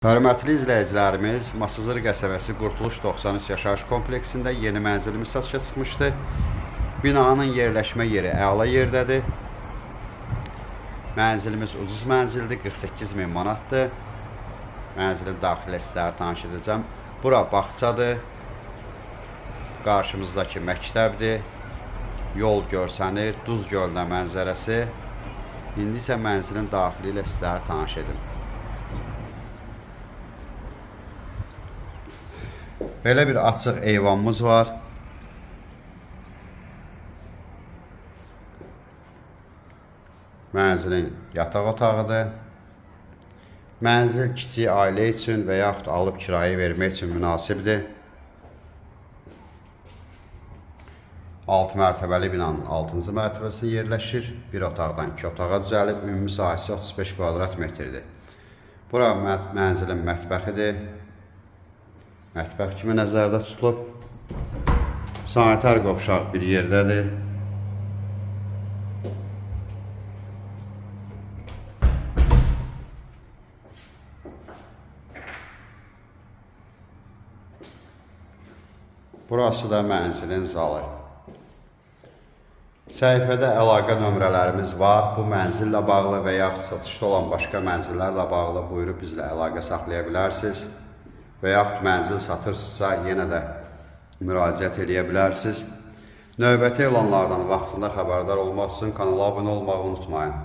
Hörmətli izləyicilərimiz, Masazır qəsəbəsi Qurtuluş 93 yaşayış kompleksində yeni mənzilimiz satışa çıxmışdı. Binanın yerləşmə yeri əla yerdədir. Mənzilimiz ucuz mənzildir, 48.000 manatdır. Mənzilin daxilə sizlərə tanış edəcəm. Bura bağçadır. Qarşımızdakı məktəbdir. Yol görsənir, Duz gölünə mənzərəsi. İndi isə mənzilin daxili ilə sizlərə tanış edim. Belə bir açıq eyvanımız var. Mənzilin yataq otağıdır. Mənzil kiçik ailə üçün və yaxud alıb kirayə vermək üçün münasibdir. 6 mərtəbəli binanın 6-cı mərtəbəsində yerləşir. Bir otaqdan 2 otağa düzəlib, ümumi sahəsi 35 kvadrat metrdir. Bura mənzilin mətbəxidir. Mətbəx kimi nəzərdə tutulub. Sanitar qovşaq bir yerdədir. Burası da mənzilin zalı. Səhifədə əlaqə nömrələrimiz var. Bu mənzillə bağlı və yaxud satışda olan başqa mənzillərlə bağlı buyurub bizlə əlaqə saxlaya bilərsiniz. Və yaxud mənzil satırsınızsa yenə də müraciət edə bilərsiniz. Növbəti elanlardan vaxtında xəbərdar olmaq üçün kanala abunə olmağı unutmayın.